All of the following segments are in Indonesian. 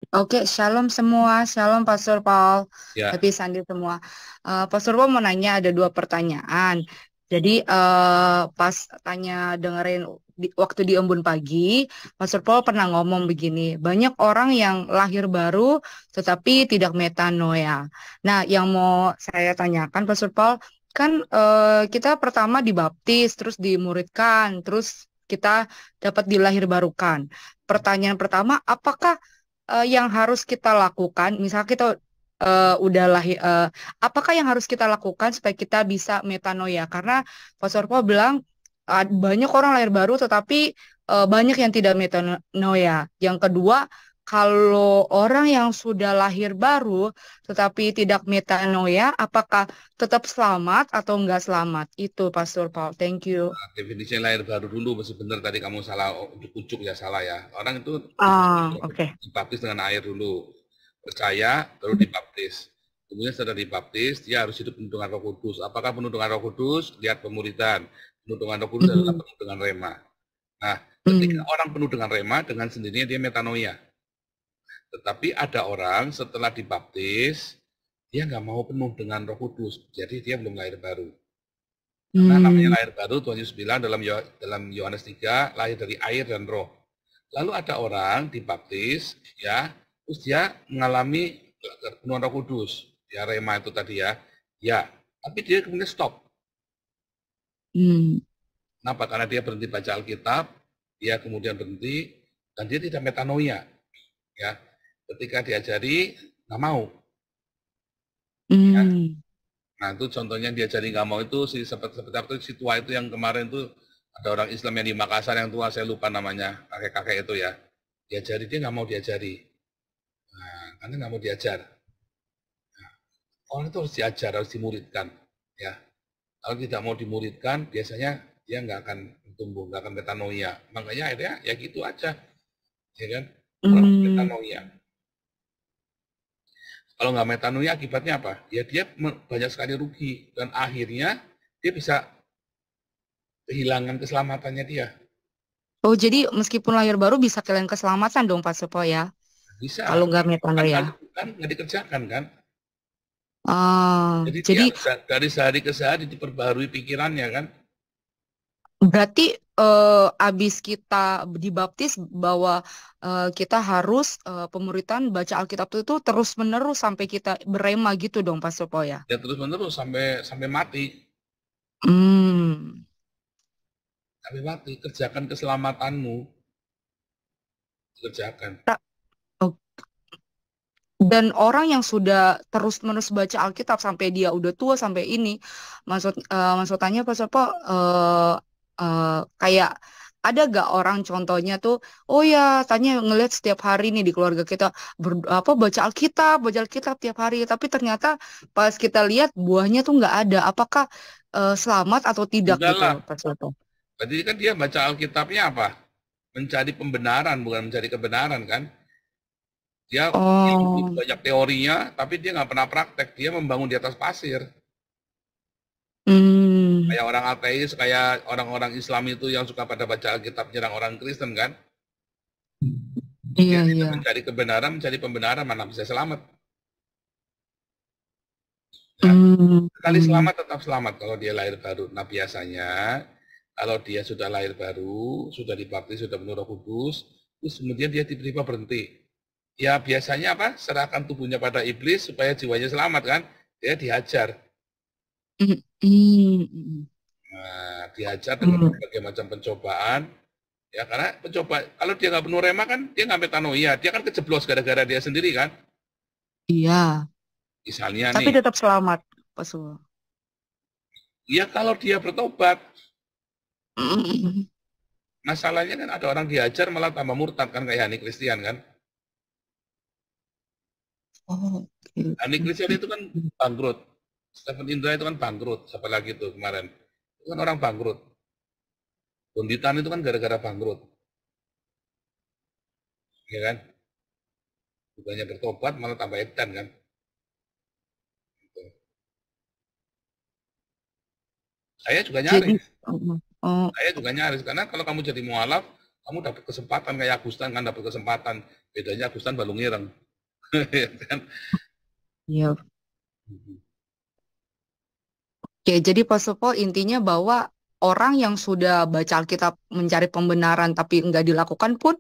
Oke, shalom semua, shalom Pastor Paul, Ya, happy Sunday semua. Pastor Paul mau nanya ada dua pertanyaan. Jadi pas tanya dengerin waktu di Embun Pagi, Pastor Paul pernah ngomong begini, banyak orang yang lahir baru tetapi tidak metanoia. Nah, yang mau saya tanyakan Pastor Paul, kan kita pertama dibaptis, terus dimuridkan, terus kita dapat dilahir barukan. Pertanyaan pertama, apakah yang harus kita lakukan, misal kita udah lahir, apakah yang harus kita lakukan supaya kita bisa metanoia? Karena Pastor Paul bilang banyak orang lahir baru, tetapi banyak yang tidak metanoia. Yang kedua, kalau orang yang sudah lahir baru tetapi tidak metanoia, apakah tetap selamat atau enggak selamat? Itu Pastor Paul. Thank you. definisi lahir baru dulu, masih benar tadi kamu salah, ujuk-ujuk ya salah ya. Orang itu Oke. dibaptis dengan air dulu, percaya, baru dibaptis. Kemudian setelah dibaptis, dia harus hidup penuh dengan Roh Kudus. Apakah penuh dengan Roh Kudus? Lihat pemuridan. Penuh dengan Roh Kudus adalah Mm, penuh dengan rema. Nah, ketika mm, orang penuh dengan rema, dengan sendirinya dia metanoia. Tetapi ada orang setelah dibaptis, dia nggak mau penuh dengan Roh Kudus, jadi dia belum lahir baru. Karena namanya mm. lahir baru, Tuhan Yesus bilang dalam Yohanes 3, lahir dari air dan roh. Lalu ada orang dibaptis, ya, terus dia mengalami penuhan Roh Kudus, ya rema itu tadi ya, tapi dia kemudian stop. Hmm. Kenapa? Karena dia berhenti baca Alkitab, dia kemudian berhenti, dan dia tidak metanoia, ya. Ketika diajari, nggak mau, ya. Hmm. Nah itu contohnya diajari nggak mau itu seperti si tua itu yang kemarin itu ada orang Islam yang di Makassar yang tua saya lupa namanya kakek-kakek itu ya diajari dia nggak mau diajari karena nggak mau diajar orang itu harus diajar harus dimuridkan ya kalau tidak mau dimuridkan biasanya dia nggak akan tumbuh nggak akan metanoia makanya akhirnya ya gitu aja ya kan orang Hmm. metanoia kalau nggak metanoia akibatnya apa ya dia banyak sekali rugi dan akhirnya dia bisa kehilangan keselamatannya dia. Oh, jadi meskipun lahir baru bisa kalian keselamatan dong Pak Supo ya? Bisa, Kalau nggak kan metanoia. kan nggak dikerjakan kan. Ah, Jadi dia jadi harus dari sehari ke sehari diperbarui pikirannya kan. berarti abis kita dibaptis bahwa kita harus pemuritan baca Alkitab itu terus menerus sampai kita berema gitu dong Pak Supo ya? Ya terus menerus sampai sampai mati. Hmm. Sampai mati. Kerjakan keselamatanmu. Kerjakan. Ta- oh, dan orang yang sudah terus-menerus baca Alkitab sampai dia udah tua sampai ini, maksudnya Pak Sopo, kayak ada gak orang contohnya tuh, oh ya, tanya ngelihat setiap hari nih di keluarga kita baca Alkitab tiap hari, tapi ternyata pas kita lihat buahnya tuh nggak ada. Apakah selamat atau tidak Enggak lah. gitu, Pak Sopo? Berarti kan dia baca Alkitabnya apa? Mencari pembenaran, bukan mencari kebenaran kan. Dia Oh, banyak teorinya, tapi dia nggak pernah praktek. Dia membangun di atas pasir. hmm, Kayak orang ateis, kayak orang-orang Islam itu yang suka pada baca Alkitab nyerang orang Kristen kan. iya Dia iya. tidak mencari kebenaran, mencari pembenaran, mana bisa selamat. Ya, Hmm, sekali hmm, selamat tetap selamat kalau dia lahir baru. Nah biasanya kalau dia sudah lahir baru, sudah dibaptis, sudah penuh Roh Kudus, terus kemudian dia tiba-tiba berhenti. Ya biasanya apa? Serahkan tubuhnya pada iblis supaya jiwanya selamat kan? Dia dihajar. hmm, hmm, hmm. Nah, dihajar dengan Hmm. berbagai macam pencobaan. Ya karena pencoba kalau dia nggak penuh rema kan dia nggak metanoia, dia kan kejeblos gara-gara dia sendiri kan. Iya, Misalnya tapi nih, tetap selamat, Pak Sul. ya kalau dia bertobat, Mm. masalahnya kan ada orang dihajar malah tambah murtad kan kayak Hani Christian kan. Oh, oke. Hani Christian itu kan bangkrut. Stephen Indra itu kan bangkrut, siapa lagi tuh kemarin. Itu kan orang bangkrut. Bunditan itu kan gara-gara bangkrut, ya kan? Bukannya bertobat malah tambah edan kan. Gitu. Saya juga Jadi, nyaris. oh, Saya juga nyaris karena kalau kamu jadi mualaf, Kamu dapat kesempatan kayak Agustan kan dapat kesempatan. Bedanya Agustan baru ngireng. Ya kan? Iya. Oke, jadi Pak Supo intinya bahwa orang yang sudah baca Alkitab mencari pembenaran tapi nggak dilakukan pun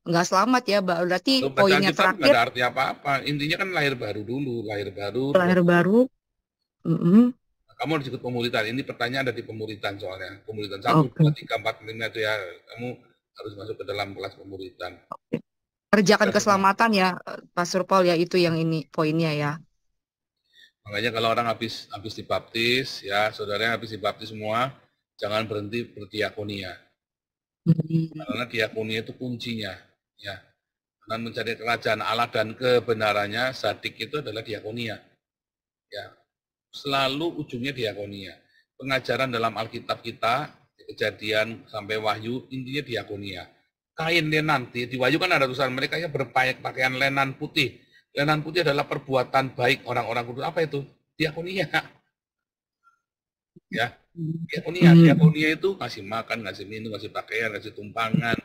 nggak selamat ya, Mbak. Berarti Kalau baca poinnya Alkitab nggak terakhir, ada arti apa-apa. Intinya kan lahir baru dulu, lahir baru. Terus lahir baru. Mm-mm. kamu harus ikut pemuritan. Ini pertanyaan ada di pemuritan soalnya. Pemuritan satu, dua, Oke. tiga, empat, lima itu ya. Kamu harus masuk ke dalam kelas pemuritan. Kerjakan Kita semua. keselamatan ya, Pak Surpol ya, itu yang ini poinnya ya. Makanya kalau orang habis dibaptis, ya saudara yang habis dibaptis semua, jangan berhenti berdiakonia. Hmm. Karena diakonia itu kuncinya. Ya, karena mencari kerajaan Allah dan kebenarannya, sadik itu adalah diakonia. Ya, selalu ujungnya diakonia. Pengajaran dalam Alkitab kita, Kejadian sampai Wahyu, intinya diakonia. Kain lenan, di Wahyu kan ada tulisan mereka yang berpakaian lenan putih. Lenan putih adalah perbuatan baik orang-orang kudus. Apa itu? Diakonia. Ya, diakonia. Hmm. Diakonia itu ngasih makan, ngasih minum, ngasih pakaian, ngasih tumpangan,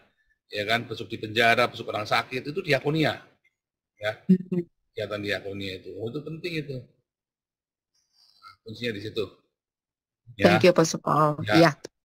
ya kan, besuk di penjara, besuk orang sakit, itu diakonia. Ya, Hmm. kegiatan diakonia itu. Oh, itu penting itu. Kuncinya di situ. Thank Ya, you, Pak Surpol. ya. Ya.